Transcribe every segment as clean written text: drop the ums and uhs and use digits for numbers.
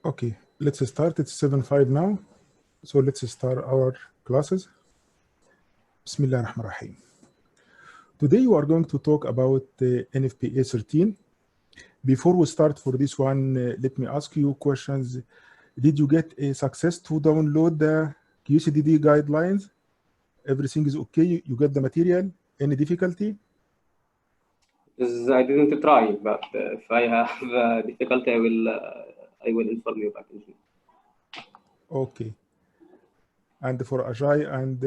Okay, let's start. It's 7:05 now. So let's start our classes. Bismillah ar-Rahman ar-Rahim. Today we are going to talk about NFPA 13. Before we start for this one, let me ask you questions. Did you get a success to download the QCDD guidelines? Everything is okay? You get the material? Any difficulty? I didn't try, but if I have difficulty, I will inform you back. Okay. And for Ajay and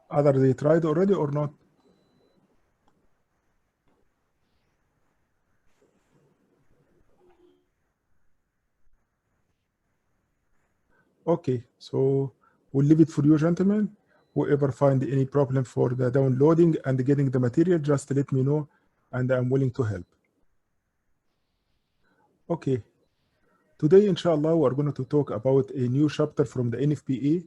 others, they tried already or not? Okay, so we'll leave it for you, gentlemen. Whoever find any problem for the downloading and getting the material, just let me know, and I'm willing to help. Okay, today, inshallah, we're going to talk about a new chapter from the NFPA,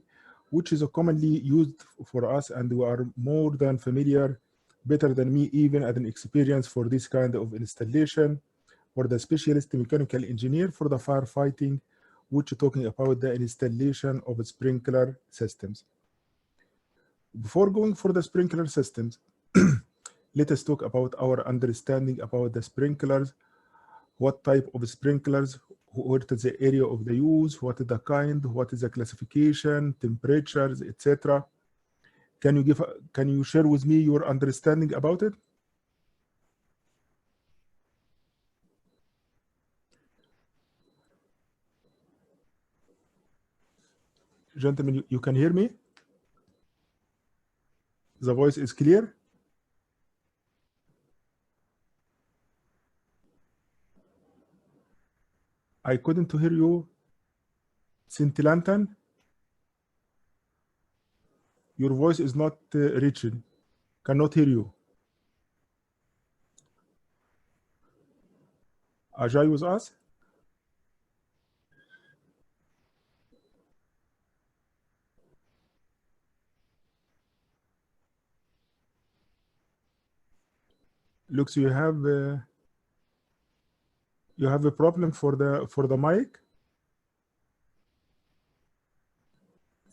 which is commonly used for us, and we are more than familiar, better than me even, as an experience for this kind of installation, for the specialist mechanical engineer for the firefighting, which is talking about the installation of sprinkler systems. Before going for the sprinkler systems, let us talk about our understanding about the sprinklers, what type of sprinklers, what is the area of the use, what is the kind, what is the classification, temperatures, etc. Can you share with me your understanding about it? Gentlemen, you can hear me? The voice is clear? I couldn't hear you. Scintillantan? Your voice is not reaching. Cannot hear you. Ajay was us? Looks you have a problem for the mic.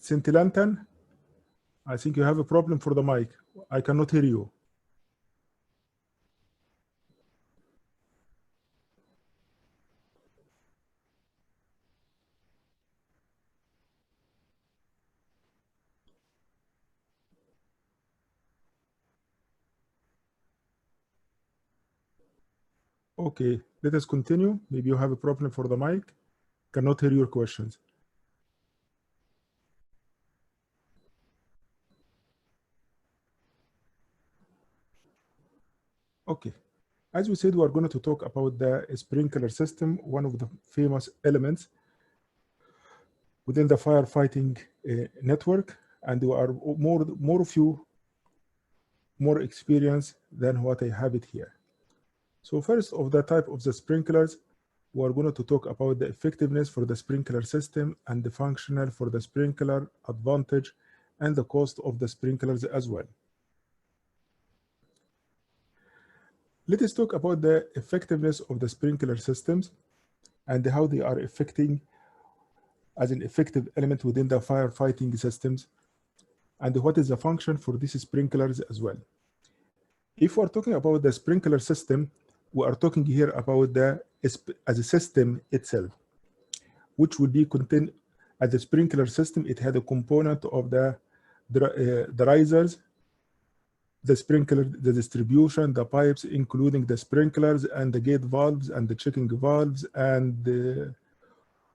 Scintillantan, I think you have a problem for the mic. I cannot hear you. Okay, let us continue. Maybe you have a problem for the mic. Cannot hear your questions. Okay, as we said, we are going to talk about the sprinkler system, one of the famous elements within the firefighting network, and we are more of you more experience than what I have it here. So first of the type of the sprinklers, we are going to talk about the effectiveness for the sprinkler system and the functional for the sprinkler, advantage, and the cost of the sprinklers as well. Let us talk about the effectiveness of the sprinkler systems and how they are affecting as an effective element within the firefighting systems, and what is the function for these sprinklers as well. If we are talking about the sprinkler system, we are talking here about as a system itself, which will be contained as a sprinkler system. It had a component of the risers, the sprinkler, the distribution, the pipes, including the sprinklers and the gate valves and the checking valves and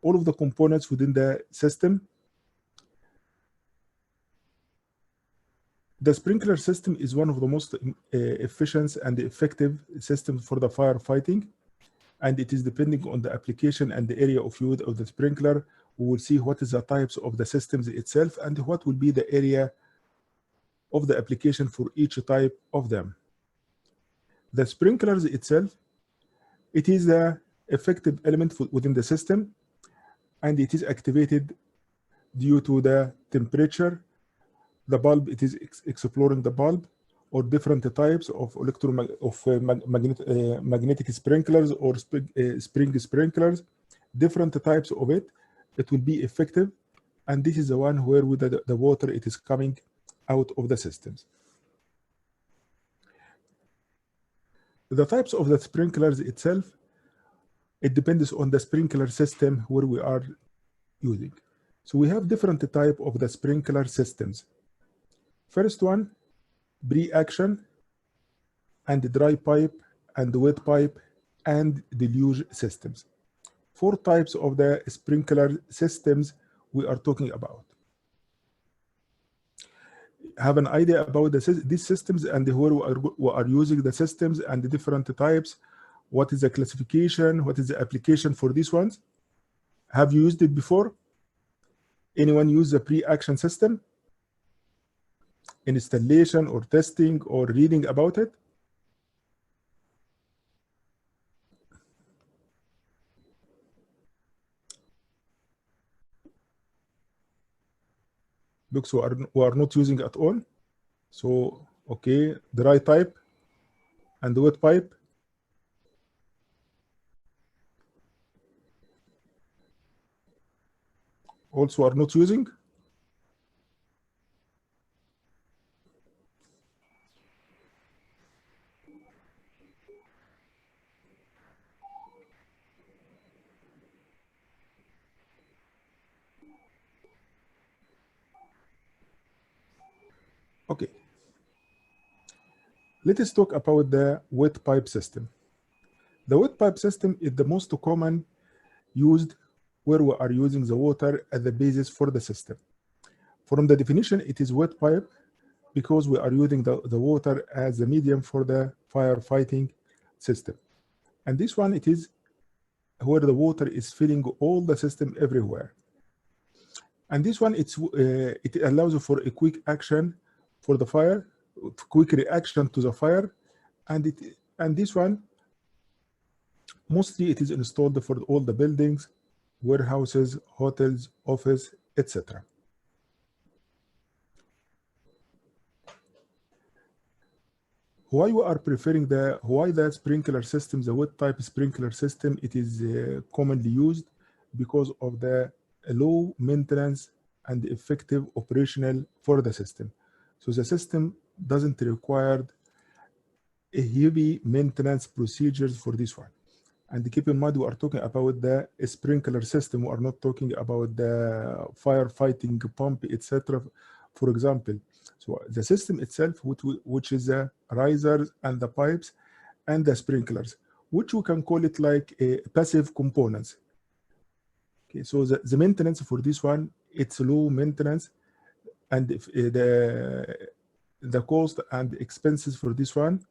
all of the components within the system. The sprinkler system is one of the most efficient and effective systems for the firefighting, and it is depending on the application and the area of use of the sprinkler. We will see what is the types of the systems itself and what will be the area of the application for each type of them. The sprinklers itself, it is an effective element within the system, and it is activated due to the temperature. The bulb, it is exploring the bulb, or different types of magnetic sprinklers or spring sprinklers, different types of it will be effective. And this is the one where with the water it is coming out of the systems. The types of the sprinklers itself, it depends on the sprinkler system where we are using. So we have different type of the sprinkler systems. First one, pre-action and dry pipe and wet pipe and deluge systems. 4 types of the sprinkler systems we are talking about. Have an idea about these systems and where we are using the systems and the different types. What is the classification? What is the application for these ones? Have you used it before? Anyone use the pre-action system? Installation or testing or reading about it? Looks we are not using at all. So, okay, dry pipe and wet pipe. Also are not using. Okay. Let us talk about the wet pipe system. The wet pipe system is the most common used where we are using the water as the basis for the system. From the definition, it is wet pipe because we are using the water as a medium for the firefighting system. And this one, it is where the water is filling all the system everywhere. And this one, it allows for a quick action for the fire, quick reaction to the fire. And this one, mostly it is installed for all the buildings, warehouses, hotels, office, etc. Why we are preferring why the sprinkler system, the wet type sprinkler system, it is commonly used because of the low maintenance and effective operational for the system. So the system doesn't require a heavy maintenance procedures for this one. And keep in mind, we are talking about the sprinkler system. We are not talking about the firefighting pump, etc. For example, so the system itself, which is the risers and the pipes and the sprinklers, which we can call it like a passive components. Okay, so the maintenance for this one, it's low maintenance, and the cost and expenses for this one,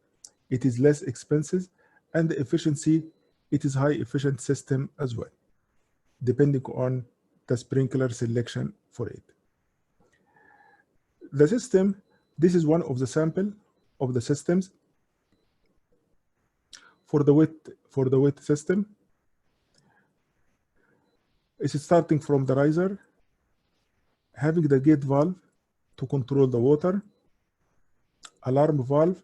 it is less expenses, and the efficiency, it is high efficient system as well, depending on the sprinkler selection for it. The system, this is one of the sample of the systems. For the wet system, it's starting from the riser, having the gate valve to control the water, alarm valve,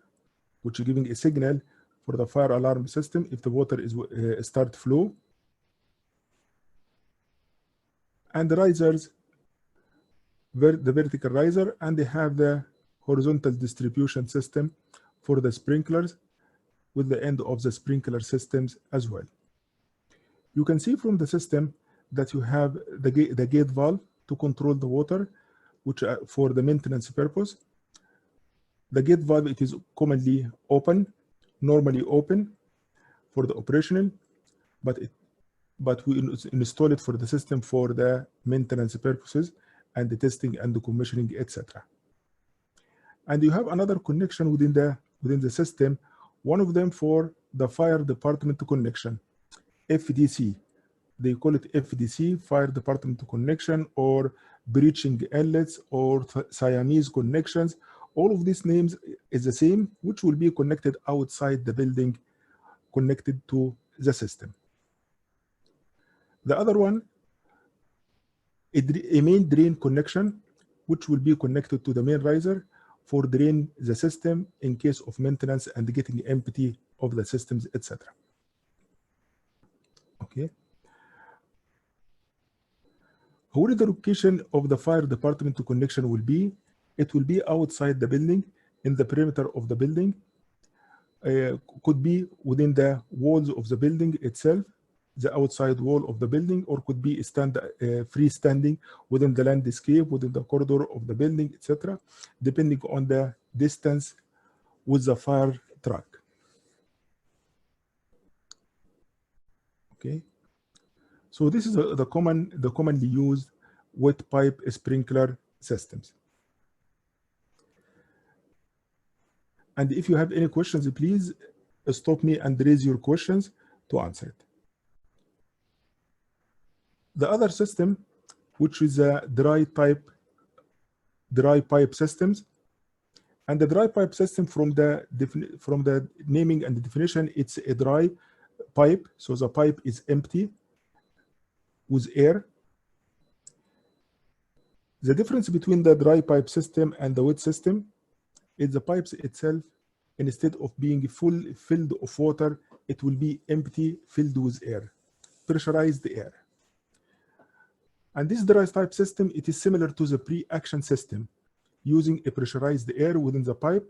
which is giving a signal for the fire alarm system if the water is start flow, and the risers, the vertical riser, and they have the horizontal distribution system for the sprinklers with the end of the sprinkler systems as well. You can see from the system that you have the gate valve to control the water, which for the maintenance purpose. The gate valve, it is commonly open, normally open for the operational, but we install it for the system for the maintenance purposes and the testing and the commissioning, etc. And you have another connection within the system, one of them for the fire department connection, FDC. They call it FDC, fire department connection, or breaching inlets, or Siamese connections. All of these names is the same, which will be connected outside the building, connected to the system. The other one, a main drain connection, which will be connected to the main riser for drain the system in case of maintenance and getting empty of the systems, etc. Okay. Where the location of the fire department connection will be? It will be outside the building, in the perimeter of the building. Could be within the walls of the building itself, the outside wall of the building, or could be freestanding within the landscape, within the corridor of the building, etc., depending on the distance with the fire truck. Okay. So this is the commonly used wet pipe sprinkler systems. And if you have any questions, please stop me and raise your questions to answer it. The other system, which is a dry pipe systems, and the dry pipe system from the naming and the definition, it's a dry pipe, so the pipe is empty with air. The difference between the dry pipe system and the wet system is the pipes itself, instead of being filled of water, it will be empty, filled with air, pressurized air. And this dry pipe system, it is similar to the pre-action system, using a pressurized air within the pipe.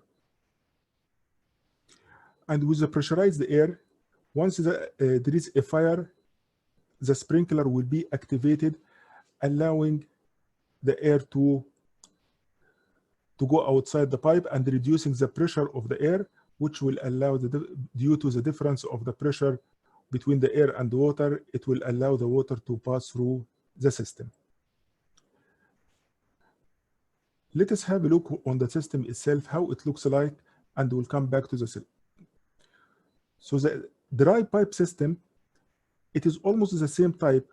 And with the pressurized air, once there is a fire, the sprinkler will be activated, allowing the air to go outside the pipe and reducing the pressure of the air, which will allow, due to the difference of the pressure between the air and the water, it will allow the water to pass through the system. Let us have a look on the system itself, how it looks like, and we'll come back to the system. So the dry pipe system, it is almost the same type,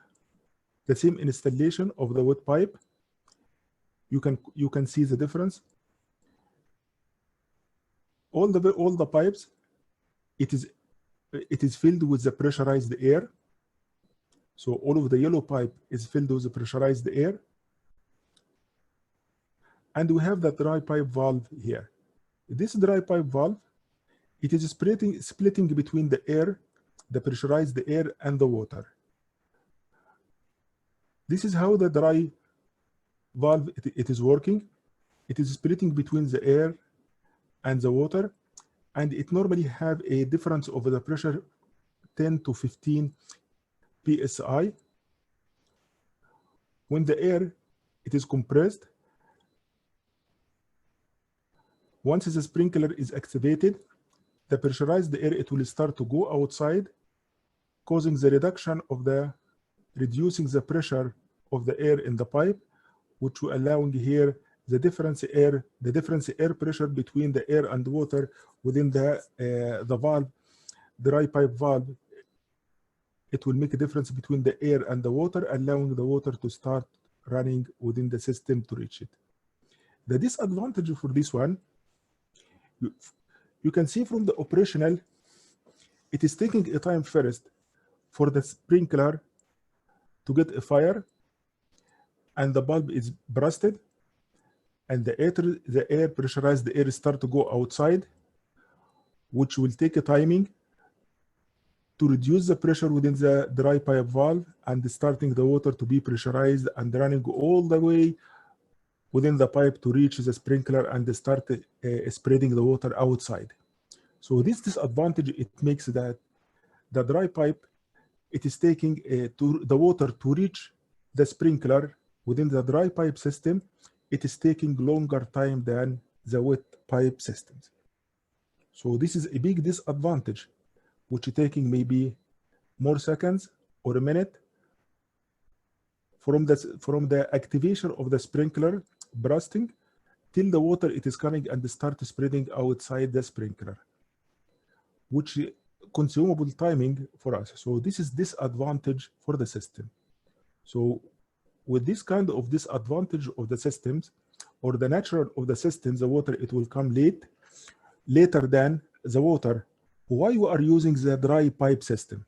the same installation of the wet pipe. You can see the difference. All the pipes, it is filled with the pressurized air. So all of the yellow pipe is filled with the pressurized air. And we have the dry pipe valve here. This dry pipe valve, it is splitting between the air, the pressurized air, and the water. This is how the dry valve it is working. It is splitting between the air and the water, and it normally have a difference of the pressure 10 to 15 psi. When the air it is compressed, once the sprinkler is activated, the pressurized air it will start to go outside, causing the reducing the pressure of the air in the pipe, which will allowing here the difference air pressure between the air and water within the valve, dry pipe valve. It will make a difference between the air and the water, allowing the water to start running within the system to reach it. The disadvantage for this one, you can see from the operational, it is taking a time first for the sprinkler to get a fire, and the bulb is busted, and the air pressurized air start to go outside, which will take a timing to reduce the pressure within the dry pipe valve and starting the water to be pressurized and running all the way within the pipe to reach the sprinkler and start spreading the water outside. So this disadvantage, it makes that the dry pipe, it is taking the water to reach the sprinkler within the dry pipe system, it is taking longer time than the wet pipe systems. So this is a big disadvantage, which is taking maybe more seconds or a minute from the activation of the sprinkler bursting till the water it is coming and start spreading outside the sprinkler, which consumable timing for us. So this is disadvantage for the system. So with this kind of disadvantage of the systems, or the nature of the system, the water it will come later than the water. Why you are using the dry pipe system?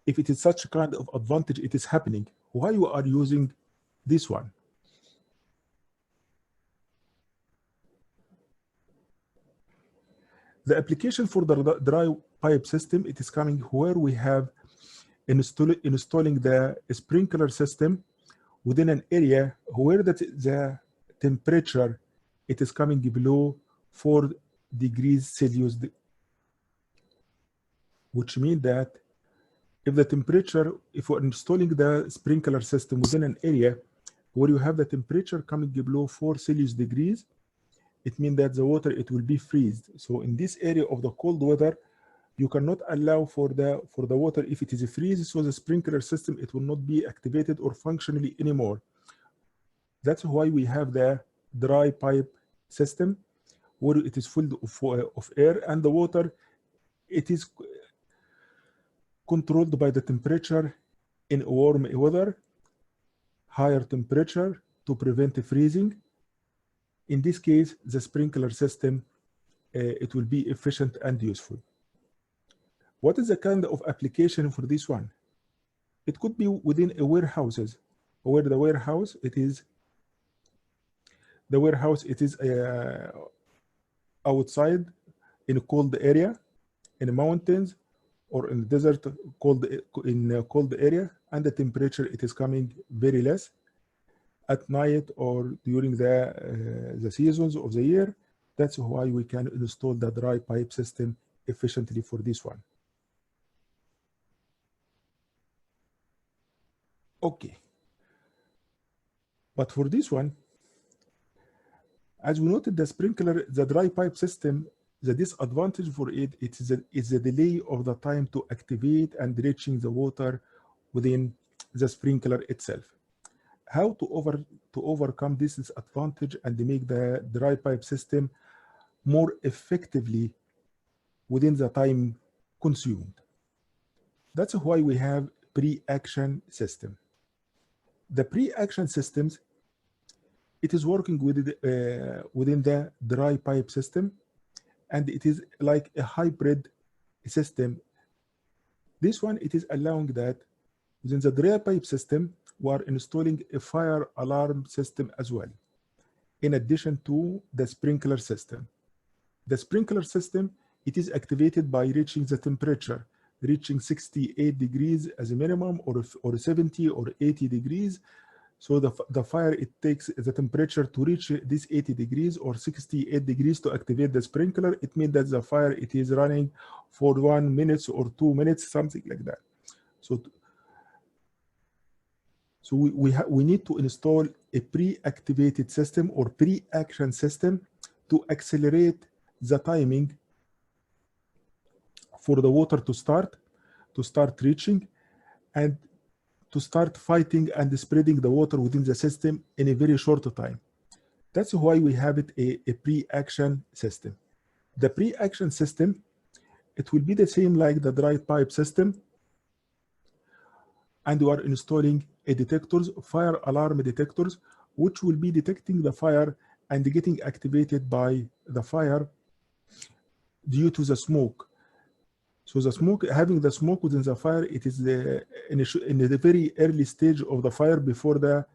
If it is such a kind of advantage it is happening, why you are using this one? The application for the dry pipe system, it is coming where we have installing the sprinkler system within an area where the temperature, it is coming below 4 degrees Celsius, which means that if the temperature, if we're installing the sprinkler system within an area where you have the temperature coming below 4 Celsius degrees, it means that the water, it will be freezed. So in this area of the cold weather, you cannot allow for the water if it is a freeze, so the sprinkler system, it will not be activated or functionally anymore. That's why we have the dry pipe system where it is full of air, and the water, it is controlled by the temperature in warm weather, higher temperature to prevent freezing. In this case, the sprinkler system, it will be efficient and useful. What is the kind of application for this one? It could be within a warehouses, where the warehouse, it is outside in a cold area, in the mountains, or in the desert, in a cold area, and the temperature, it is coming very less at night or during the seasons of the year. That's why we can install the dry pipe system efficiently for this one. Okay, but for this one, as we noted, the sprinkler, the dry pipe system, the disadvantage for it, is the delay of the time to activate and reaching the water within the sprinkler itself. How to overcome this disadvantage and make the dry pipe system more effectively within the time consumed? That's why we have pre-action system. The pre-action systems, it is working within the dry pipe system, and it is like a hybrid system. This one, it is allowing that within the dry pipe system, we are installing a fire alarm system as well, in addition to the sprinkler system. The sprinkler system, it is activated by reaching the temperature, reaching 68 degrees as a minimum, or 70 or 80 degrees. So the fire, it takes the temperature to reach this 80 degrees or 68 degrees to activate the sprinkler. It means that the fire, it is running for 1 minute or 2 minutes, something like that. So we need to install a pre-activated system or pre-action system to accelerate the timing for the water to start reaching, and to start fighting and spreading the water within the system in a very short time. That's why we have it a pre-action system. The pre-action system, it will be the same like the dry pipe system, and we are installing fire alarm detectors, which will be detecting the fire and getting activated by the fire due to the smoke. So the smoke, having the smoke within the fire, it is in the very early stage of the fire before the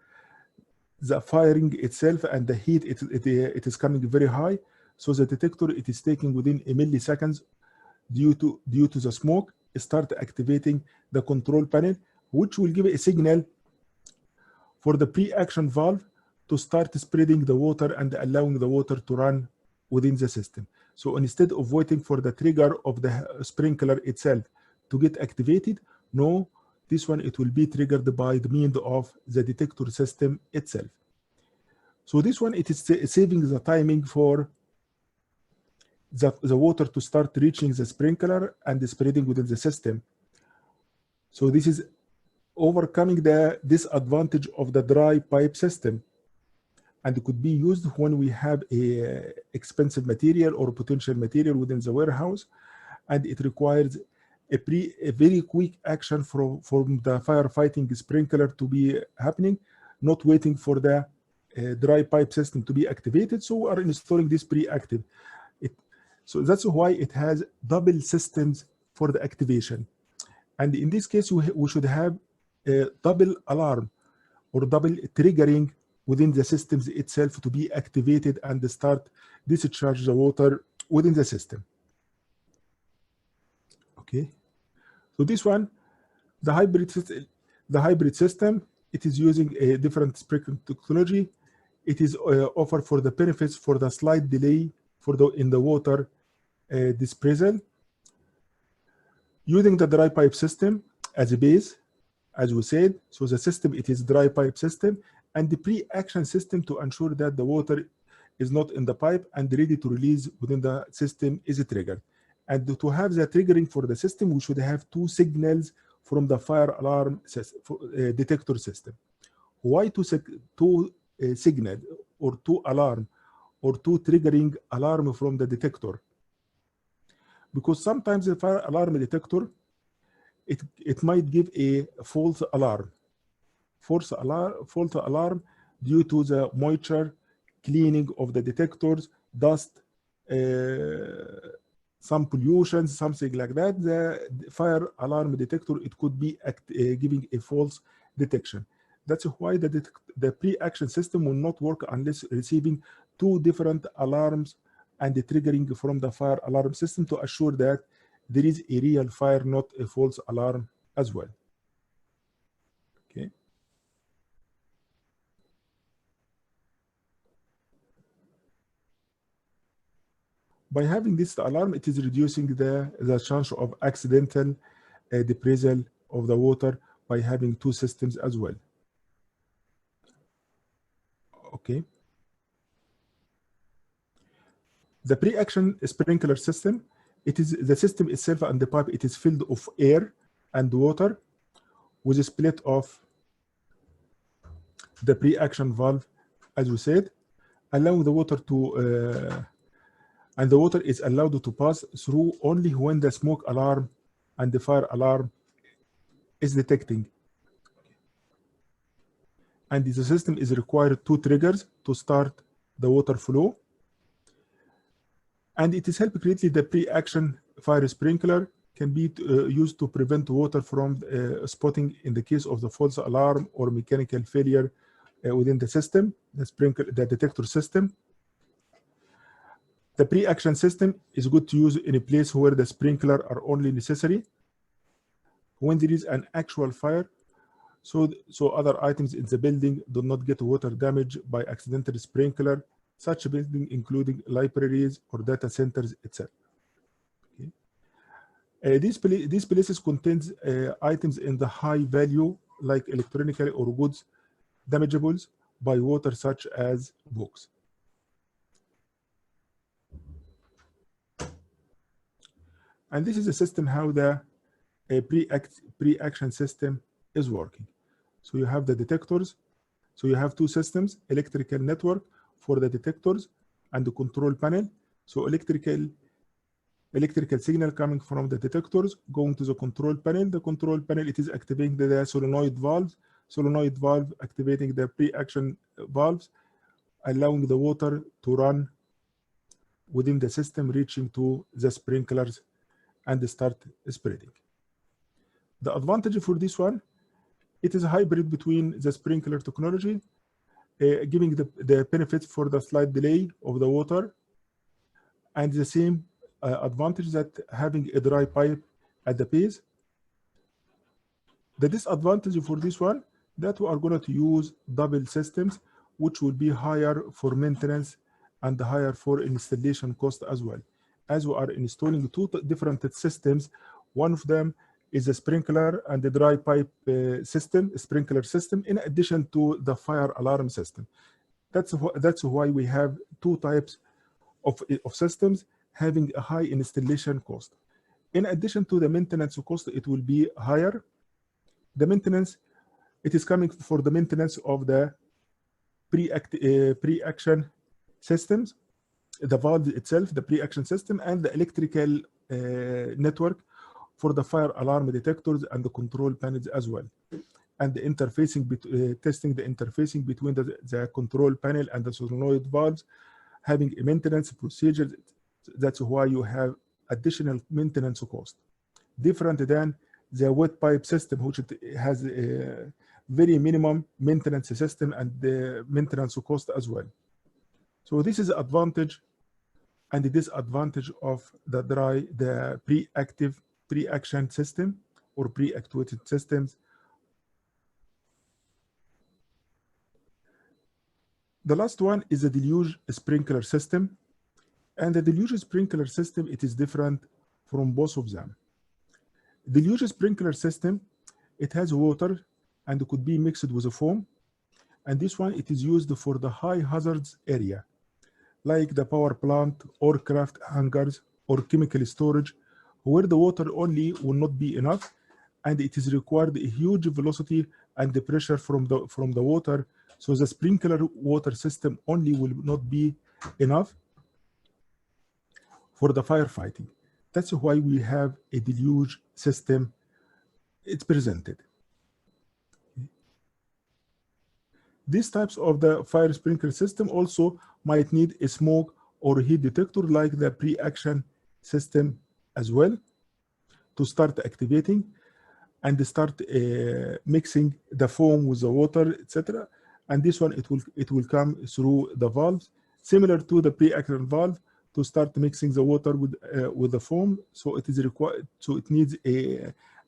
firing itself, and the heat, it is coming very high. So the detector, it is taking within a milliseconds due to the smoke, start activating the control panel, which will give a signal for the pre-action valve to start spreading the water and allowing the water to run within the system. So instead of waiting for the trigger of the sprinkler itself to get activated, no, this one, it will be triggered by the means of the detector system itself. So this one, it is saving the timing for the water to start reaching the sprinkler and spreading within the system. So this is overcoming the disadvantage of the dry pipe system, and it could be used when we have a expensive material or potential material within the warehouse, and it requires a very quick action from the firefighting sprinkler to be happening, not waiting for the dry pipe system to be activated. So we are installing this pre-active. So that's why it has double systems for the activation. And in this case, we should have a double alarm or double triggering within the systems itself to be activated and start discharge the water within the system. Okay. So this one, the hybrid system, it is using a different sprinkler technology. It is offered for the benefits for the slight delay in the water dispersal, using the dry pipe system as a base, as we said. So the system, it is dry pipe system, and the pre-action system to ensure that the water is not in the pipe and ready to release within the system is triggered. And to have the triggering for the system, we should have two signals from the fire alarm detector system. Why two signal or two alarm or two triggering alarm from the detector? Because sometimes the fire alarm detector, it might give a false alarm due to the moisture, cleaning of the detectors, dust, some pollution, something like that. The fire alarm detector, it could be giving a false detection. That's why the pre-action system will not work unless receiving two different alarms and the triggering from the fire alarm system to assure that there is a real fire, not a false alarm as well. Okay. By having this alarm, it is reducing the chance of accidental dispersal of the water by having two systems as well. Okay. The pre-action sprinkler system, it is the system itself and the pipe, it is filled of air and water with a split of the pre-action valve, as we said, allowing the water to and the water is allowed to pass through only when the smoke alarm and the fire alarm is detecting. And the system is required two triggers to start the water flow. And it is helped greatly. The pre-action fire sprinkler can be used to prevent water from spotting in the case of the false alarm or mechanical failure within the system, the detector system. The pre-action system is good to use in a place where the sprinkler are only necessary when there is an actual fire, so other items in the building do not get water damage by accidental sprinkler, such building including libraries or data centers, etc. Okay. These places contains items in the high value like electronic or goods damageables by water, such as books. And this is a system how the pre-action system is working. So you have the detectors. So you have two systems, electrical network for the detectors and the control panel. So electrical signal coming from the detectors going to the control panel. The control panel, it is activating the solenoid valve. Solenoid valve activating the pre-action valves, allowing the water to run within the system, reaching to the sprinklers and start spreading. The advantage for this one, it is a hybrid between the sprinkler technology, giving the benefits for the slight delay of the water, and the same advantage that having a dry pipe at the base. The disadvantage for this one, that we are going to use double systems, which will be higher for maintenance and higher for installation cost as well. As we are installing two different systems, one of them is a sprinkler and the dry pipe sprinkler system, in addition to the fire alarm system. That's why we have two types of systems having a high installation cost. In addition to the maintenance cost, it will be higher. The maintenance, it is coming for the maintenance of the pre-action systems, the valve itself, the pre-action system, and the electrical network for the fire alarm detectors and the control panels as well. And the interfacing, testing the interfacing between the control panel and the solenoid valves, having a maintenance procedure. That's why you have additional maintenance cost, different than the wet pipe system, which has a very minimum maintenance system and the maintenance cost as well. So this is the advantage and the disadvantage of the pre-active pre-action system or pre-actuated systems. The last one is a deluge sprinkler system. And the deluge sprinkler system, it is different from both of them. Deluge sprinkler system, it has water and could be mixed with a foam. And this one, it is used for the high hazards area, like the power plant or craft hangars or chemical storage, where the water only will not be enough, and it is required a huge velocity and the pressure from the water. So the sprinkler water system only will not be enough for the firefighting. That's why we have a deluge system. It's presented. These types of the fire sprinkler system also might need a smoke or heat detector like the pre-action system as well to start activating and start mixing the foam with the water, etc. And this one, it will come through the valves, similar to the pre-action valve, to start mixing the water with the foam. So it is required. So it needs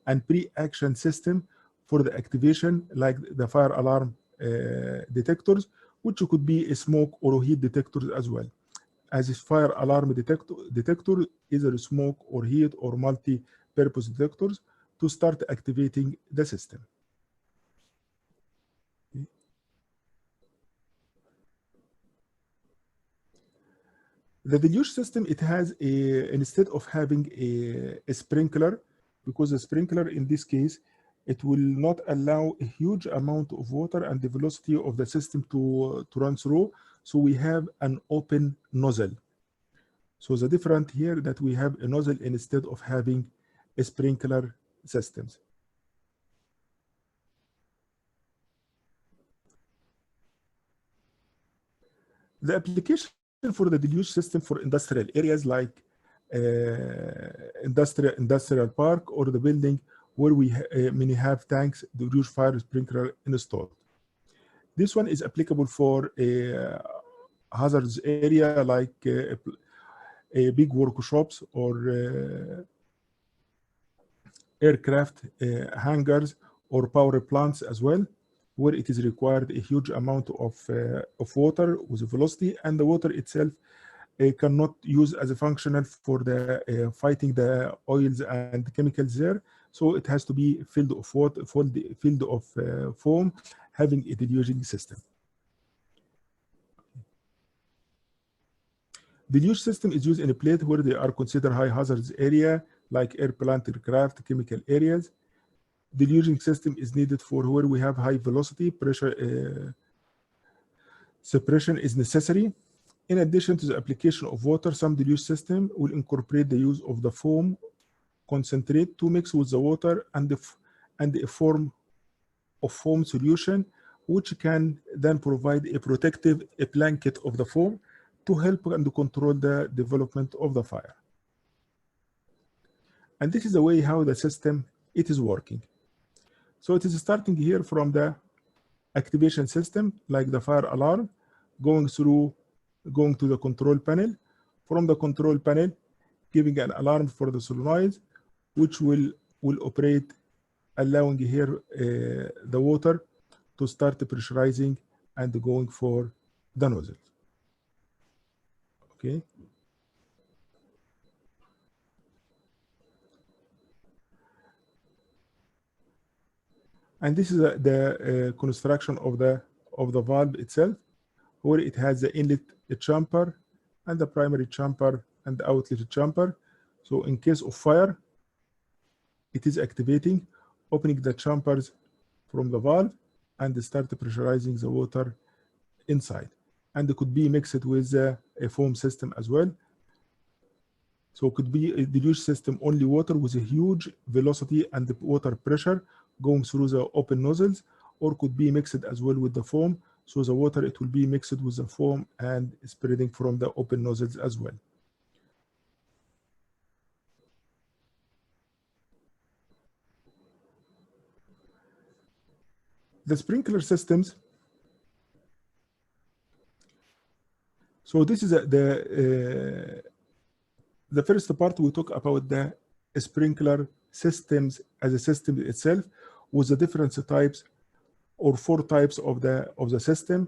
an pre-action system for the activation, like the fire alarm detectors, which could be a smoke or heat detectors as well. As a fire alarm detector, either smoke or heat or multi-purpose detectors to start activating the system. The deluge system, it has instead of having a sprinkler, because the sprinkler in this case, it will not allow a huge amount of water and the velocity of the system to run through. So we have an open nozzle. So the difference here that we have a nozzle instead of having a sprinkler systems. The application for the deluge system for industrial areas like industrial park or the building where we many have tanks, the deluge fire sprinkler installed. This one is applicable for a hazards area like big workshops or aircraft hangars or power plants as well, where it is required a huge amount of water with velocity, and the water itself cannot use as a functional for the fighting the oils and chemicals there. So it has to be filled of water, filled of foam, having a deluging system. Deluge system is used in a place where they are considered high hazards area, like air plant, aircraft, chemical areas. Deluging system is needed for where we have high velocity, pressure, suppression is necessary. In addition to the application of water, some deluge system will incorporate the use of the foam concentrate to mix with the water and a form of foam solution, which can then provide a protective blanket of the foam to help and control the development of the fire. And this is the way how the system it is working. So it is starting here from the activation system, like the fire alarm, going to the control panel. From the control panel, giving an alarm for the solenoid, which will operate, allowing here the water to start pressurizing and going for the nozzle. Okay. And this is the construction of the valve itself, where it has the inlet chamber and the primary chamber and the outlet chamber. So in case of fire, it is activating, opening the chambers from the valve and start pressurizing the water inside. And it could be mixed with a foam system as well. So it could be a deluge system, only water with a huge velocity and water pressure going through the open nozzles, or could be mixed as well with the foam. So the water, it will be mixed with the foam and spreading from the open nozzles as well. The sprinkler systems. So this is the first part we talk about the sprinkler systems as a system itself, with the different types or 4 types of the system: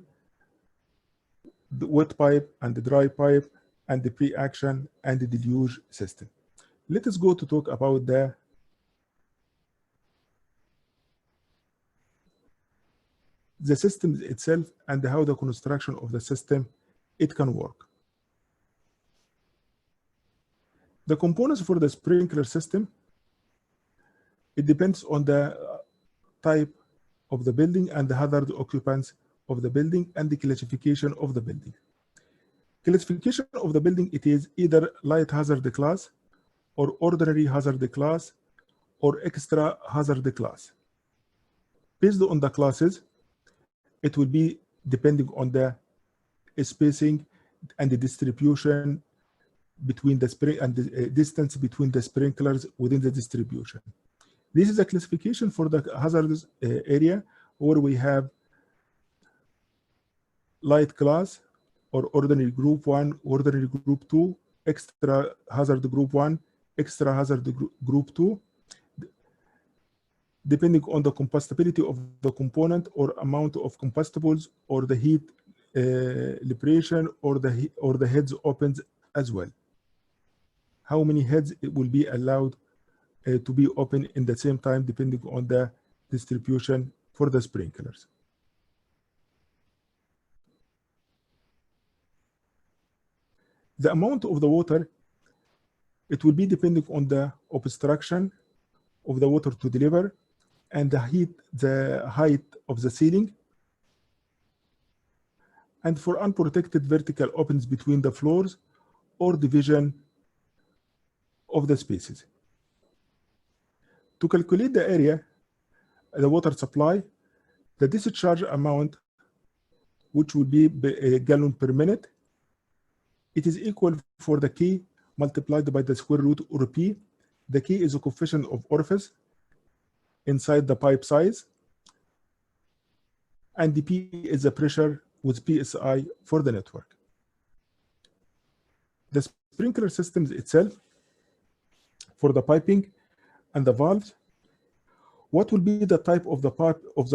the wet pipe and the dry pipe and the pre-action and the deluge system. Let us go to talk about the system itself and how the construction of the system it can work. The components for the sprinkler system, it depends on the type of the building and the hazard occupants of the building and the classification of the building. Classification of the building, it is either light hazard class or ordinary hazard class or extra hazard class. Based on the classes, it will be depending on the spacing and the distribution between the and the distance between the sprinklers within the distribution. This is a classification for the hazardous area, where we have light class or ordinary group 1, ordinary group 2, extra hazard group 1, extra hazard group 2, depending on the combustibility of the component or amount of combustibles or the heat liberation or the heads opens as well. How many heads it will be allowed to be open in the same time, depending on the distribution for the sprinklers. The amount of the water, it will be depending on the obstruction of the water to deliver and the height of the ceiling, and for unprotected vertical openings between the floors or division of the spaces. To calculate the area, the water supply, the discharge amount, which will be a gallon per minute, it is equal for the K multiplied by the square root or P. The K is a coefficient of orifice inside the pipe size, and the P is the pressure with PSI for the network. The sprinkler systems itself, for the piping and the valves, what will be the type of the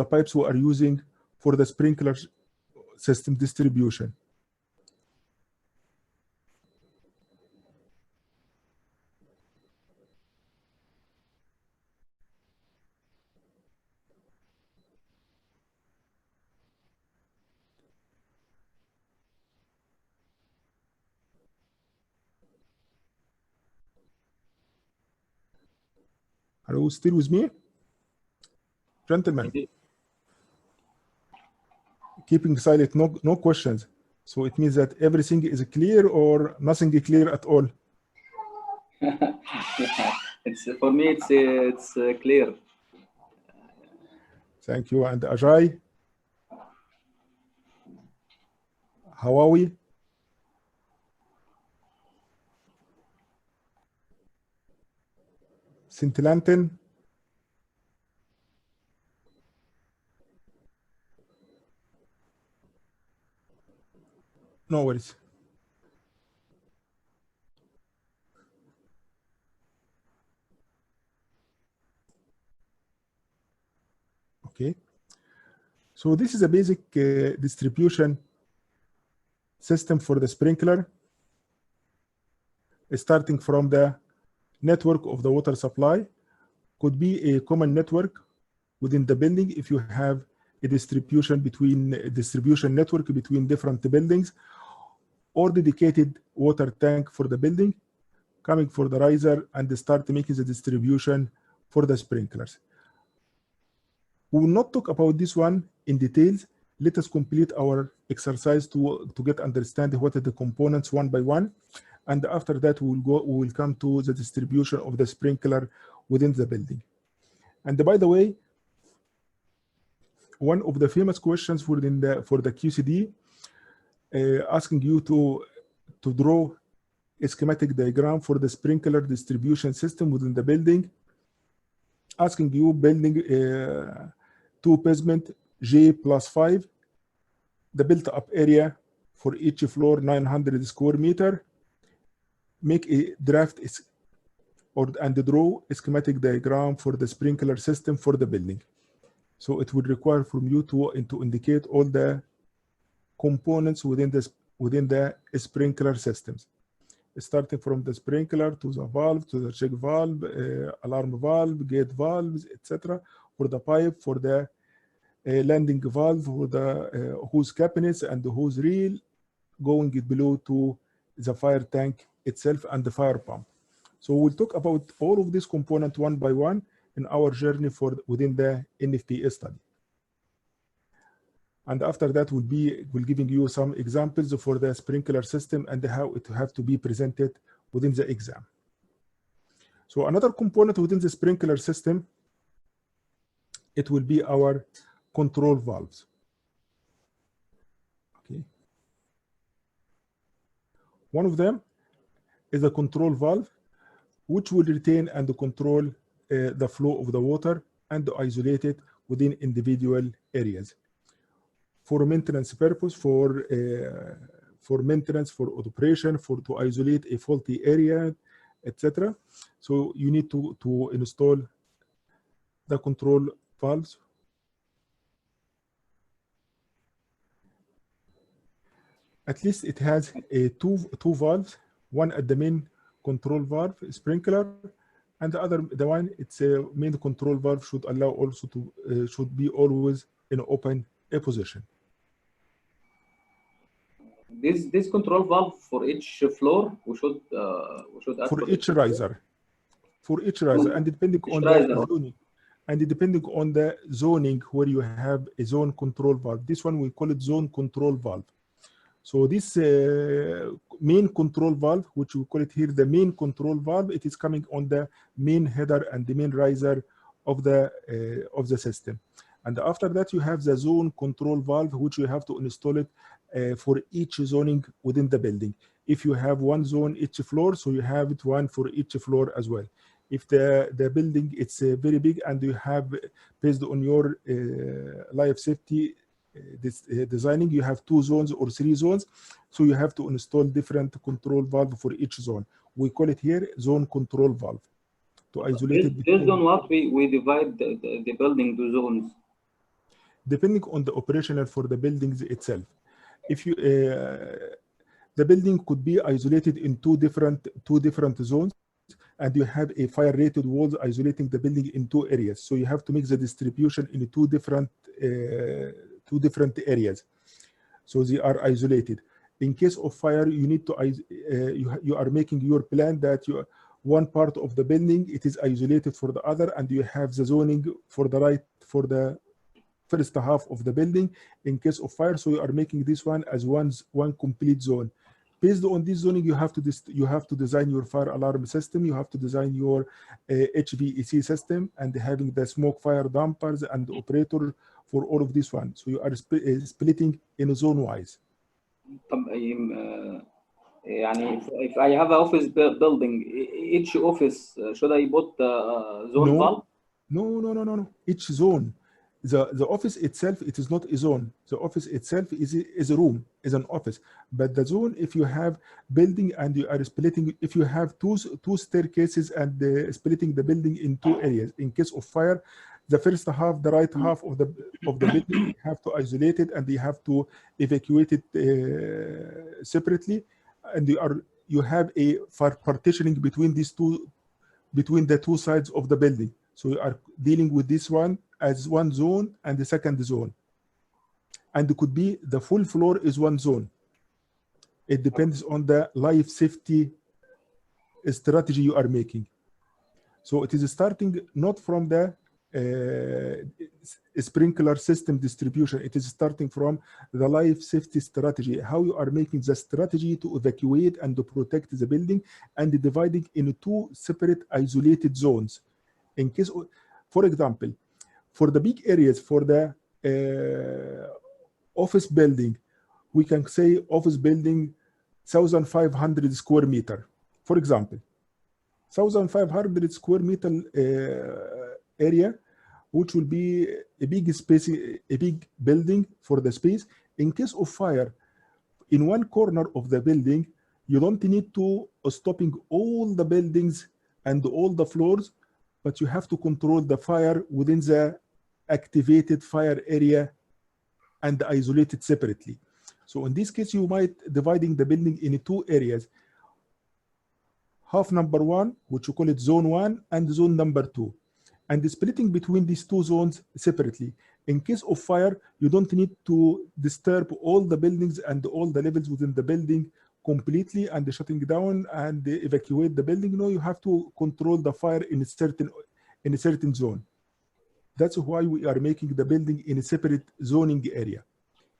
pipes we are using for the sprinkler system distribution? Are you still with me? Gentlemen, keeping silent, no questions. So it means that everything is clear or nothing clear at all? For me, it's clear. Thank you. And Ajay? How are we? Scintillanten? No worries. Okay. So this is a basic distribution system for the sprinkler, starting from the network of the water supply. Could be a common network within the building if you have a distribution network between different buildings, or dedicated water tank for the building coming for the riser and start making the distribution for the sprinklers. We will not talk about this one in details. Let us complete our exercise to get understand what are the components one by one, and after that we will come to the distribution of the sprinkler within the building. And by the way, one of the famous questions for the QCD, asking you to draw a schematic diagram for the sprinkler distribution system within the building, asking you building 2 basement J plus 5, the built up area for each floor 900 square meter, make a draft and draw a schematic diagram for the sprinkler system for the building. So it would require from you to indicate all the components within the sprinkler systems, starting from the sprinkler to the valve, to the check valve, alarm valve, gate valves, etc. For the pipe, for the landing valve, for the hose cabinets and the hose reel, going below to the fire tank itself and the fire pump. So we'll talk about all of these components one by one in our journey within the NFPA study. And after that, we'll giving you some examples for the sprinkler system and how it have to be presented within the exam. So another component within the sprinkler system, it will be our control valves. Okay. One of them is a control valve, which will retain and control the flow of the water and isolate it within individual areas. For maintenance purpose, for maintenance, for operation, to isolate a faulty area, etc. So you need to install the control valves. At least it has two valves, one at the main control valve sprinkler, and the one it's a main control valve should allow also to should be always in open position. This control valve for each floor we should add for each riser. For each riser, and depending on the zoning, and depending on the zoning where you have a zone control valve. This one we call it zone control valve. So this main control valve, which we call it here the main control valve, it is coming on the main header and the main riser of the system. And after that, you have the zone control valve, which you have to install it for each zoning within the building. If you have one zone each floor, so you have it one for each floor as well. If the building it's very big and you have, based on your life safety designing, you have 2 zones or 3 zones, so you have to install different control valve for each zone. We call it here zone control valve to isolate it. Based on what we divide the building to zones? Depending on the operational for the buildings itself. If you the building could be isolated in two different zones, and you have a fire rated walls isolating the building in 2 areas, so you have to make the distribution in two different areas, so they are isolated. In case of fire, you need to you are making your plan that one part of the building it is isolated for the other, and you have the zoning for the right for the first half of the building in case of fire, so you are making this one as one complete zone. Based on this zoning, you have to design your fire alarm system, you have to design your HVAC system, and having the smoke fire dampers and the operator for all of this one. So you are splitting in zone wise. If I have an office building, each office should I put zone valve? No. Each zone. The office itself, it is not a zone. The office itself is a room, is an office. But the zone, if you have building and you are splitting, if you have two staircases and splitting the building in 2 areas, in case of fire, the first half, the right half of the building, you have to isolate it and you have to evacuate it separately, and you have a partitioning between the 2 sides of the building. So you are dealing with this one as one zone and the second zone. And it could be the full floor is one zone. It depends on the life safety strategy you are making. So it is starting not from the sprinkler system distribution. It is starting from the life safety strategy, how you are making the strategy to evacuate and to protect the building, and dividing into 2 separate isolated zones. In case, for example, for the big areas, for the office building, we can say office building 1,500 square meter, for example. 1,500 square meter area, which will be a big space, a big building for the space. In case of fire, in one corner of the building, you don't need to stopping all the buildings and all the floors, but you have to control the fire within the activated fire area and isolate it separately. So in this case, you might dividing the building in two areas. Half number one, which you call it zone one, and zone number two, and splitting between these two zones separately. In case of fire, you don't need to disturb all the buildings and all the levels within the building completely and shutting down and evacuate the building. No, you have to control the fire in a certain zone. That's why we are making the building in a separate zoning area.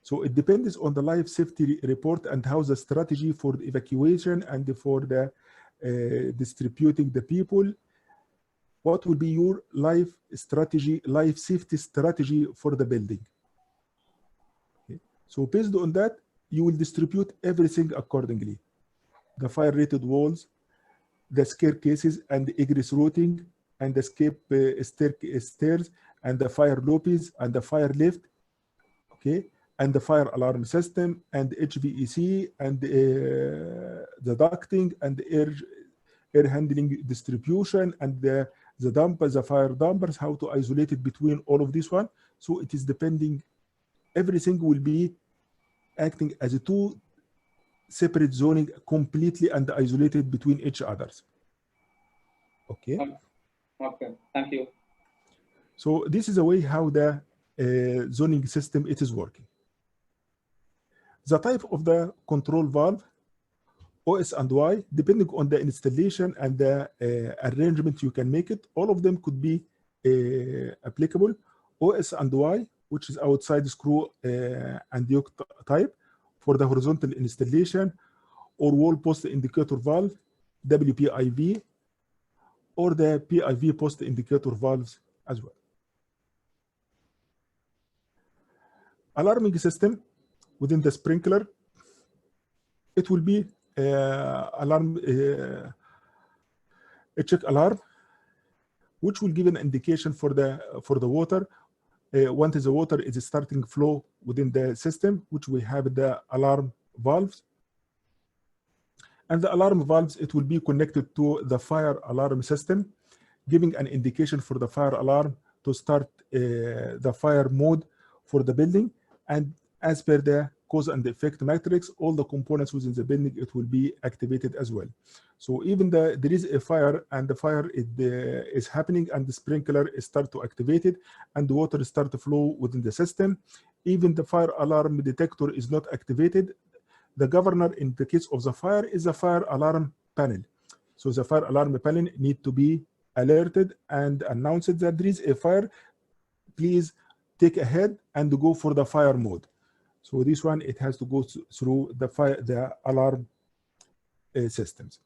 So it depends on the life safety report and how the strategy for the evacuation and for the distributing the people. What will be your life strategy, life safety strategy for the building? Okay. So based on that, you will distribute everything accordingly. The fire-rated walls, the staircases and the egress routing, and the escape stairs, and the fire lobbies, and the fire lift, okay, and the fire alarm system, and HVAC, and the ducting, and the air handling distribution, and the dumpers, the fire dumpers, how to isolate it between all of this one. So it is depending, everything will be acting as a two separate zoning, completely and isolated between each others. Okay. Okay, thank you. So this is a way how the zoning system it is working. The type of the control valve, OS and Y, depending on the installation and the arrangement you can make it, all of them could be applicable. OS and Y, which is outside screw and yoke type for the horizontal installation, or wall post indicator valve, WPIV, or the PIV post indicator valves as well. Alarming system within the sprinkler, it will be alarm, a check alarm, which will give an indication for the water. Once the water is starting flow within the system, which we have the alarm valves. And the alarm valves, it will be connected to the fire alarm system, giving an indication for the fire alarm to start the fire mode for the building. And as per the cause and effect matrix, all the components within the building, it will be activated as well. So even there is a fire and the fire is happening and the sprinkler start to activate it and the water start to flow within the system, even the fire alarm detector is not activated, the governor in the case of the fire is the fire alarm panel. So the fire alarm panel need to be alerted and announced that there is a fire, please take ahead and go for the fire mode. So this one, it has to go through the alarm systems.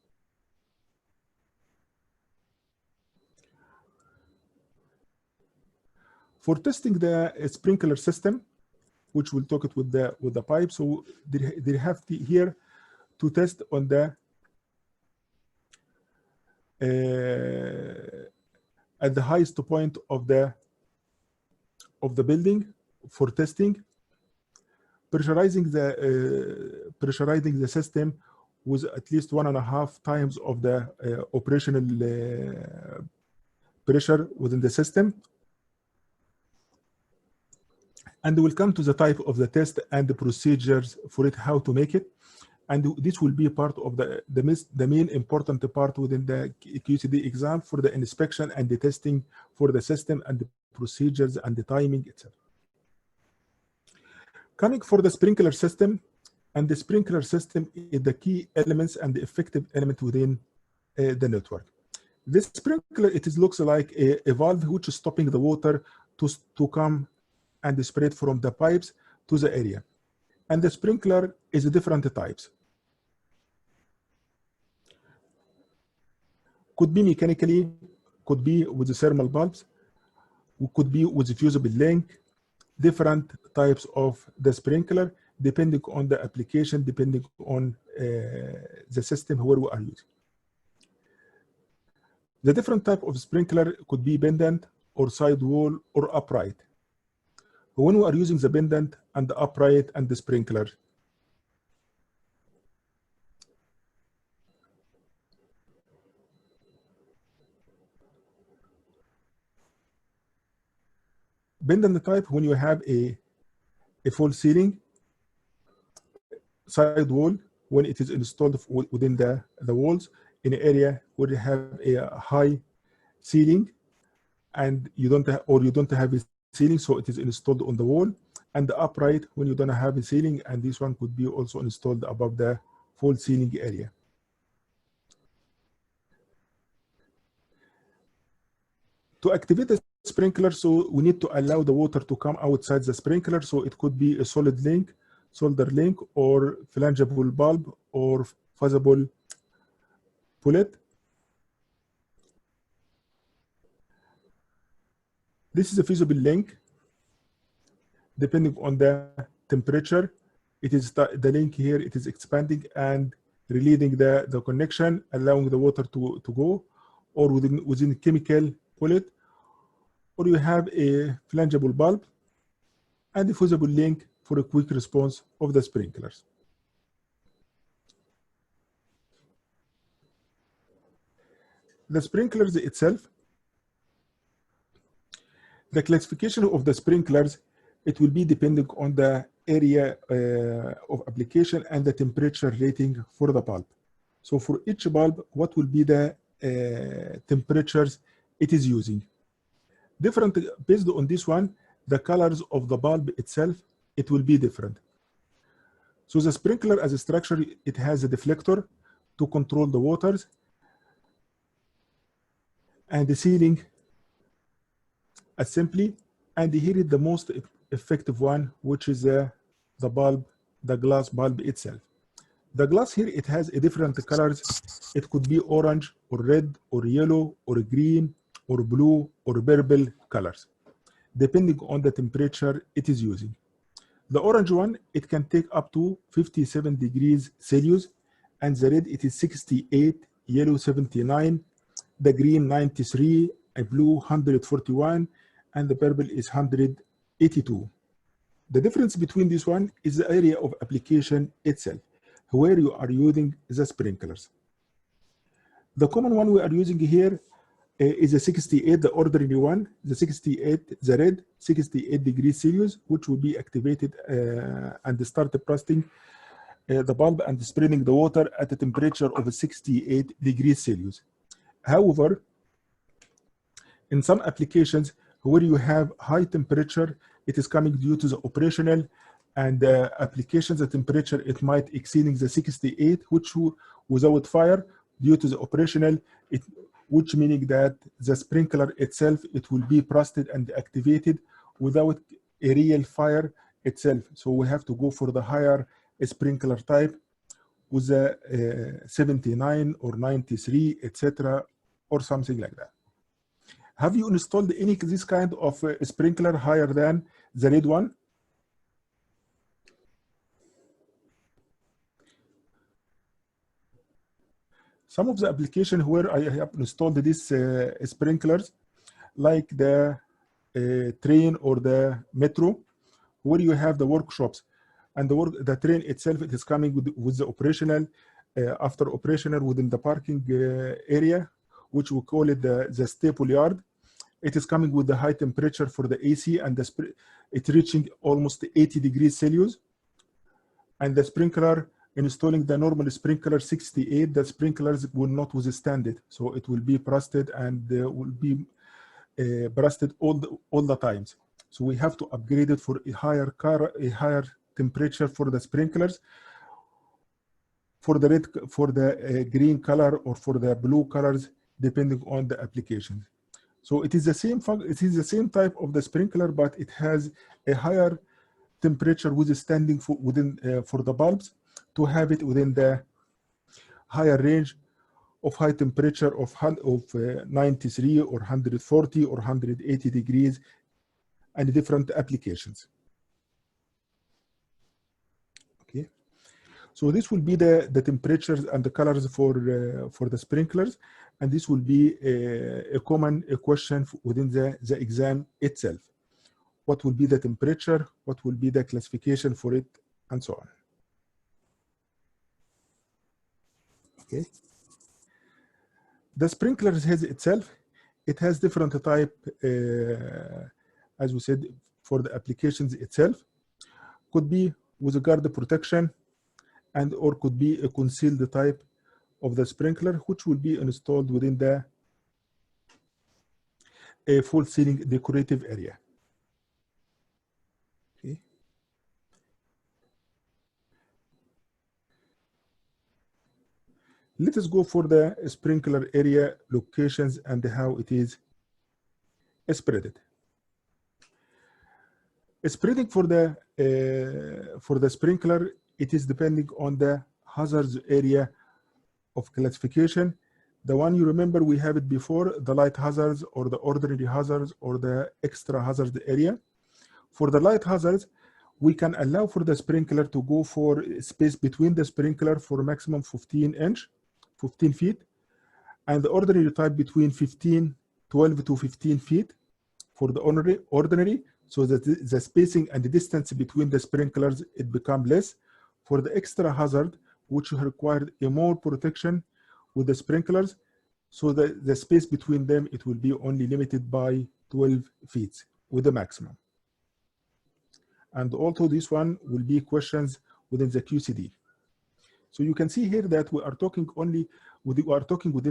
For testing the sprinkler system, which we'll talk it with the pipe, so they have here to test on the at the highest point of the building for testing, pressurizing the system with at least 1.5 times of the operational pressure within the system. And we'll come to the type of the test and the procedures for it, how to make it. And this will be part of the main important part within the QCD exam for the inspection and the testing for the system and the procedures and the timing, etc. Coming for the sprinkler system, and the sprinkler system is the key elements and the effective element within the network. This sprinkler, it looks like a valve which is stopping the water to come and spread from the pipes to the area. And the sprinkler is different types. Could be mechanically, could be with the thermal bulbs, could be with the fusible link, different types of the sprinkler, depending on the application, depending on the system where we are using. The different type of sprinkler could be pendant or sidewall or upright. When we are using the pendant and the upright and the sprinkler, Depend on the type, when you have a full ceiling, side wall, when it is installed within the walls in an area where you have a high ceiling and you don't have a ceiling, so it is installed on the wall, and the upright when you don't have a ceiling, and this one could be also installed above the full ceiling area. To activate the sprinkler, so we need to allow the water to come outside the sprinkler, so it could be a solid link, solder link, or flangeable bulb, or fusible pullet. This is a fusible link. Depending on the temperature, it is the link here, it is expanding and releasing the connection, allowing the water to go, or within chemical pullet, or you have a flangeable bulb and a fusible link for a quick response of the sprinklers. The sprinklers itself, the classification of the sprinklers, it will be depending on the area of application and the temperature rating for the bulb. So for each bulb, what will be the temperatures it is using? Different, based on this one, the colors of the bulb itself, it will be different. So the sprinkler as a structure, it has a deflector to control the waters, and the ceiling assembly, and here is the most effective one, which is the bulb, the glass bulb itself. The glass here, it has a different colors. It could be orange or red or yellow or green or blue or purple colors, depending on the temperature it is using. The orange one, it can take up to 57 degrees Celsius, and the red, it is 68, yellow 79, the green 93, a blue 141, and the purple is 182. The difference between this one is the area of application itself, where you are using the sprinklers. The common one we are using here is the 68, the ordinary one, the 68, the red, 68 degrees Celsius, which will be activated and start bursting the bulb and spreading the water at a temperature of 68 degrees Celsius. However, in some applications where you have high temperature, it is coming due to the operational and applications, the temperature, it might exceeding the 68, which without fire due to the operational, which meaning that the sprinkler itself, it will be busted and activated without a real fire itself. So we have to go for the higher sprinkler type with a 79 or 93, etc., or something like that. Have you installed any this kind of sprinkler higher than the red one? Some of the applications where I have installed these sprinklers, like the train or the metro, where you have the workshops, and the train itself, it is coming with the operational, after operational within the parking area, which we call it the staple yard. It is coming with the high temperature for the AC, and it's reaching almost 80 degrees Celsius. And the sprinkler, installing the normal sprinkler 68, the sprinklers will not withstand it. So it will be busted and will be busted all the times. So we have to upgrade it for a higher temperature for the sprinklers, for the red, for the green color, or for the blue colors, depending on the application. So it is the same type of the sprinkler, but it has a higher temperature withstanding for the bulbs, to have it within the higher range of high temperature of 93 or 140 or 180 degrees, and different applications. Okay, so this will be the temperatures and the colors for the sprinklers, and this will be a common question within the exam itself. What will be the temperature? What will be the classification for it, and so on. Okay. The sprinklers has itself, it has different type as we said, for the applications itself, could be with guard protection, and or could be a concealed type of the sprinkler, which will be installed within the full ceiling decorative area. Okay. Let us go for the sprinkler area locations and how it is spreaded. Spreading for the sprinkler, it is depending on the hazards area of classification. The one you remember we have it before, the light hazards or the ordinary hazards or the extra hazard area. For the light hazards, we can allow for the sprinkler to go for space between the sprinkler for maximum 15 feet, and the ordinary type between 12 to 15 feet for the ordinary, so that the spacing and the distance between the sprinklers, it becomes less. For the extra hazard, which required a more protection with the sprinklers, so the space between them, it will be only limited by 12 feet with the maximum. And also this one will be questions within the QCD. So you can see here that we are talking within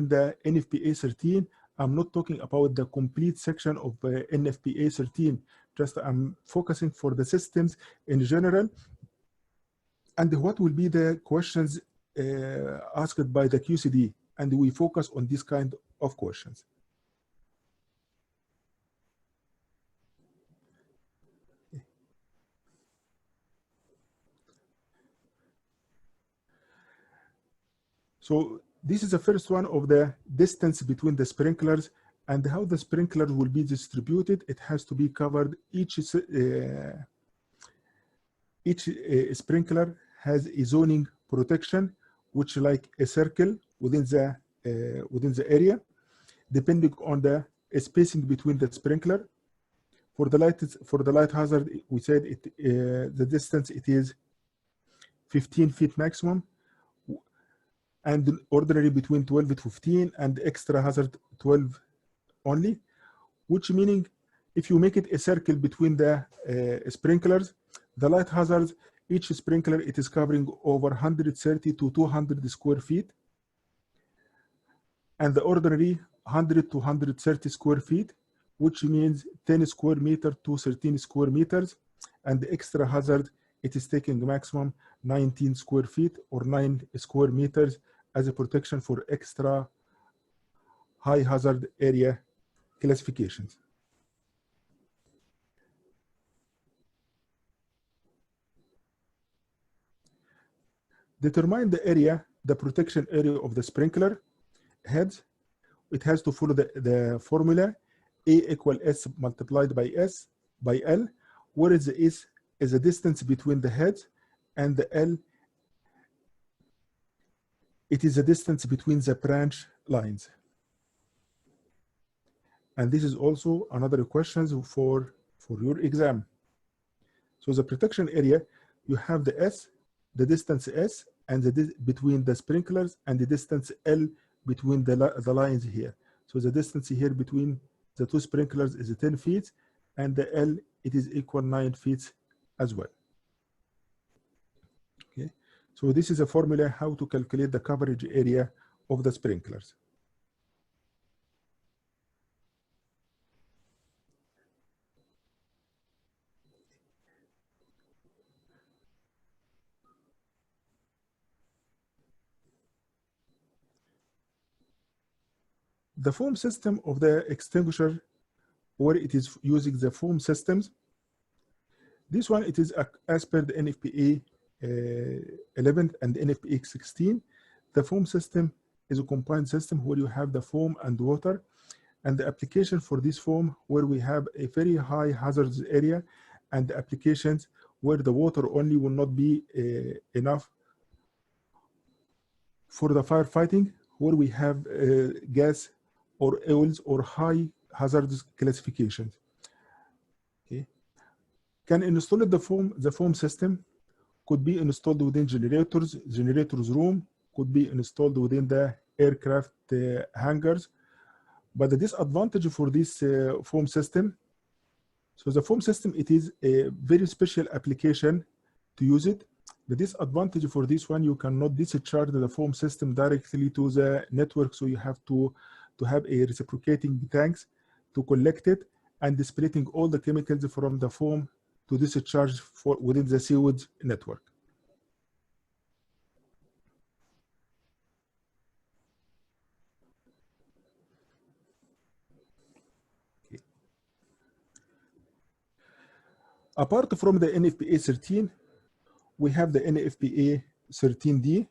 the NFPA 13. I'm not talking about the complete section of NFPA 13. Just I'm focusing for the systems in general, and what will be the questions asked by the QCD, and we focus on this kind of questions. So this is the first one of the distance between the sprinklers and how the sprinklers will be distributed. It has to be covered. Each sprinkler has a zoning protection, which like a circle within the area, depending on the spacing between the sprinkler. For the light hazard, we said the distance it is 15 feet maximum, and ordinary between 12 to 15, and extra hazard 12 only, which meaning if you make it a circle between the sprinklers, the light hazards, each sprinkler, it is covering over 130 to 200 square feet, and the ordinary 100 to 130 square feet, which means 10 square meter to 13 square meters, and the extra hazard, it is taking maximum 19 square feet or 9 square meters as a protection for extra high hazard area classifications. Determine the area, the protection area of the sprinkler heads. It has to follow the formula A equal S multiplied by S by L, where is the S is the distance between the heads, and the L, it is the distance between the branch lines. And this is also another question for your exam. So the protection area, you have the S, the distance S, and between the sprinklers, and the distance L between the lines here. So the distance here between the two sprinklers is 10 feet, and the L, it is equal 9 feet as well. Okay, so this is a formula how to calculate the coverage area of the sprinklers. The foam system of the extinguisher, where it is using the foam systems. This one, it is as per the NFPA 11 and NFPA 16. The foam system is a combined system where you have the foam and water, and the application for this foam where we have a very high hazards area, and the applications where the water only will not be enough for the firefighting, where we have gas or oils or high hazardous classifications. Okay, can install the foam system, could be installed within generators room, could be installed within the aircraft hangars. But the disadvantage for this foam system, So the foam system, it is a very special application to use it. The disadvantage for this one, you cannot discharge the foam system directly to the network, so you have to have a reciprocating tanks to collect it and splitting all the chemicals from the foam to discharge within the sewage network. Okay. Apart from the NFPA 13, we have the NFPA 13D.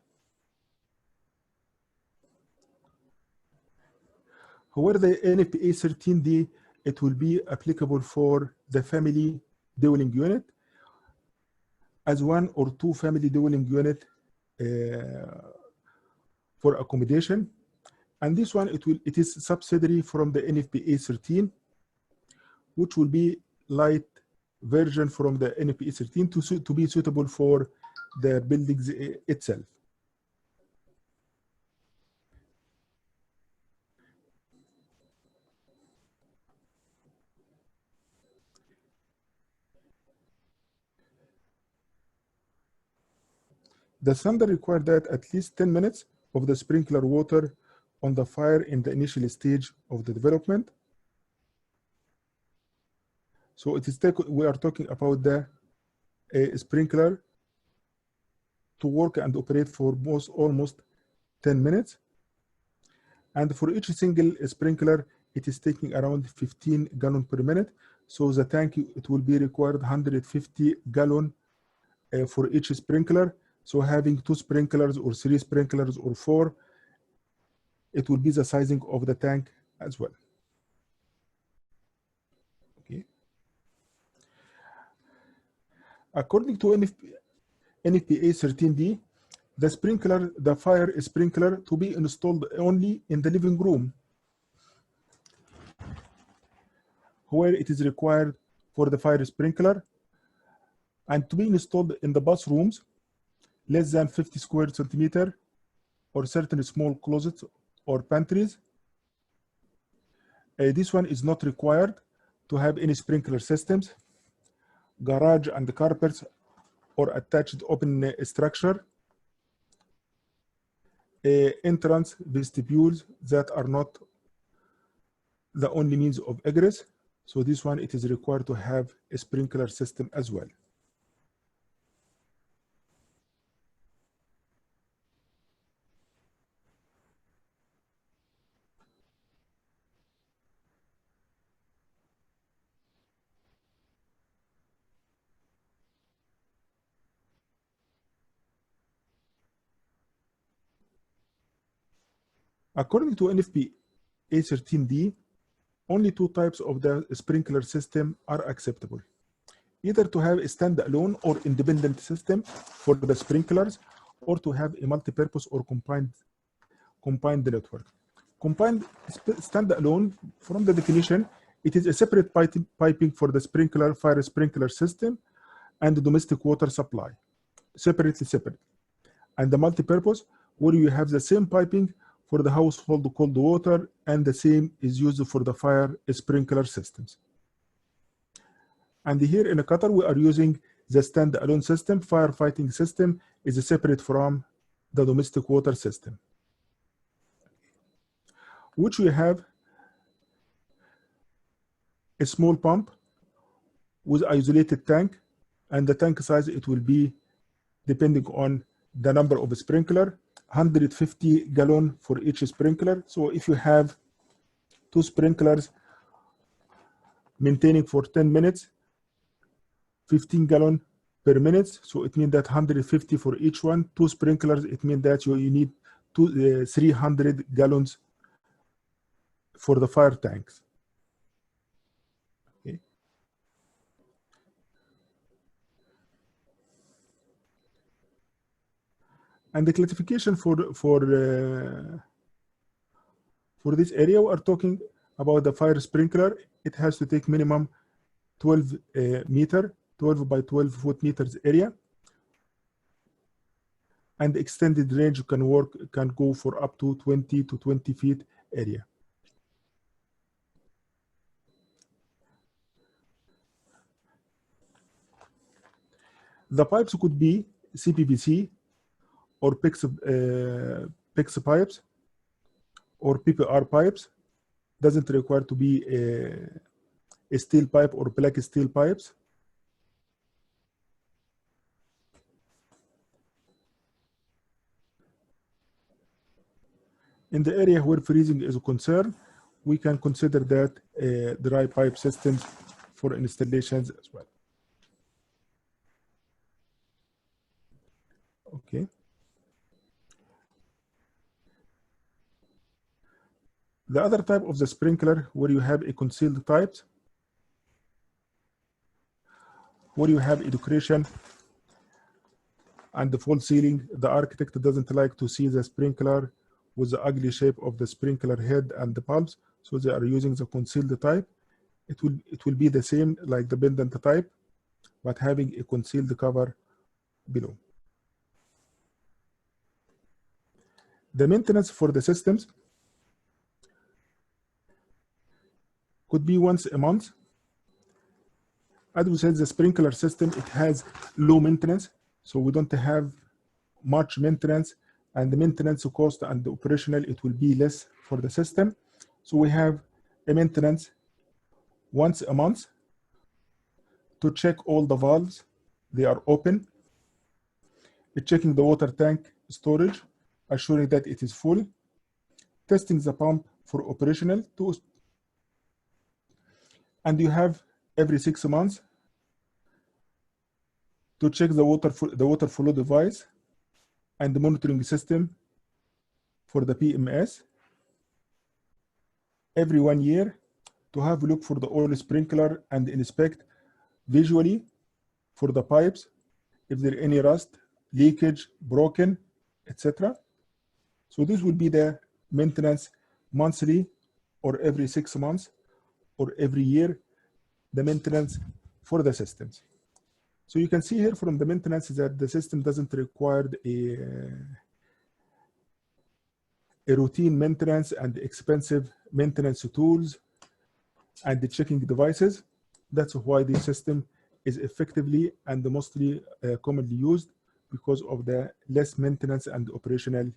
Where the NFPA 13D, it will be applicable for the family dwelling unit as one or two family dwelling unit for accommodation. And this one, it is subsidiary from the NFPA 13, which will be light version from the NFPA 13 to be suitable for the buildings itself. The standard requires that at least 10 minutes of the sprinkler water on the fire in the initial stage of the development. So it is we are talking about the sprinkler to work and operate for almost 10 minutes. And for each single sprinkler, it is taking around 15 gallons per minute. So the tank, it will be required 150 gallons for each sprinkler. So having 2 sprinklers or 3 sprinklers or 4, it will be the sizing of the tank as well. Okay. According to NFPA 13D, the fire sprinkler to be installed only in the living room, where it is required for the fire sprinkler, and to be installed in the bathrooms less than 50 square centimeter or certain small closets or pantries. This one is not required to have any sprinkler systems. Garage and carpets or attached open structure. Entrance vestibules that are not the only means of egress. So this one, it is required to have a sprinkler system as well. According to NFPA 13D, only 2 types of the sprinkler system are acceptable. Either to have a standalone or independent system for the sprinklers, or to have a multi-purpose or combined network. Combined standalone, from the definition, it is a separate piping for the fire sprinkler system and the domestic water supply, separate. And the multi-purpose, where you have the same piping for the household cold water, and the same is used for the fire sprinkler systems. And here in Qatar, we are using the standalone system. Firefighting system is separate from the domestic water system, which we have a small pump with isolated tank, and the tank size, it will be depending on the number of sprinkler, 150 gallons for each sprinkler. So if you have 2 sprinklers maintaining for 10 minutes, 15 gallons per minute, so it means that 150 for each one. 2 sprinklers, it means that you need 300 gallons for the fire tanks. Okay. And the classification for this area, we are talking about the fire sprinkler. It has to take minimum 12 meter, 12 by 12 foot meters area, and the extended range can go for up to 20 to 20 feet area. The pipes could be CPVC or PIX pipes or PPR pipes. Doesn't require to be a steel pipe or black steel pipes. In the area where freezing is a concern, we can consider that dry pipe systems for installations as well. Okay. The other type of the sprinkler where you have a concealed type, where you have a decoration and the false ceiling. The architect doesn't like to see the sprinkler with the ugly shape of the sprinkler head and the bulbs, so they are using the concealed type. It will be the same like the pendant type, but having a concealed cover below. The maintenance for the systems could be once a month. As we said, the sprinkler system, it has low maintenance, so we don't have much maintenance, and the maintenance cost and the operational, it will be less for the system. So we have a maintenance once a month to check all the valves, they are open, checking the water tank storage, assuring that it is full, testing the pump for operational, and you have every 6 months to check the water flow device and the monitoring system for the PMS. Every 1 year to have a look for the oil sprinkler and inspect visually for the pipes if there any rust, leakage, broken, etc. So this will be the maintenance monthly or every 6 months or every year, the maintenance for the systems. So you can see here from the maintenance that the system doesn't require a routine maintenance and expensive maintenance tools and the checking devices. That's why this system is effectively and mostly commonly used, because of the less maintenance and operational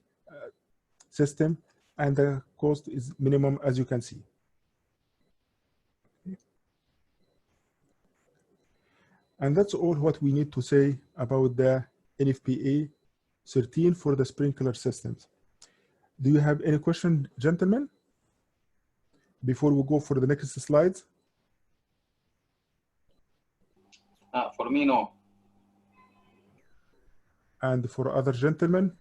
system, and the cost is minimum, as you can see. And that's all what we need to say about the NFPA 13 for the sprinkler systems. Do you have any question, gentlemen, before we go for the next slides? For me, no. And for other gentlemen?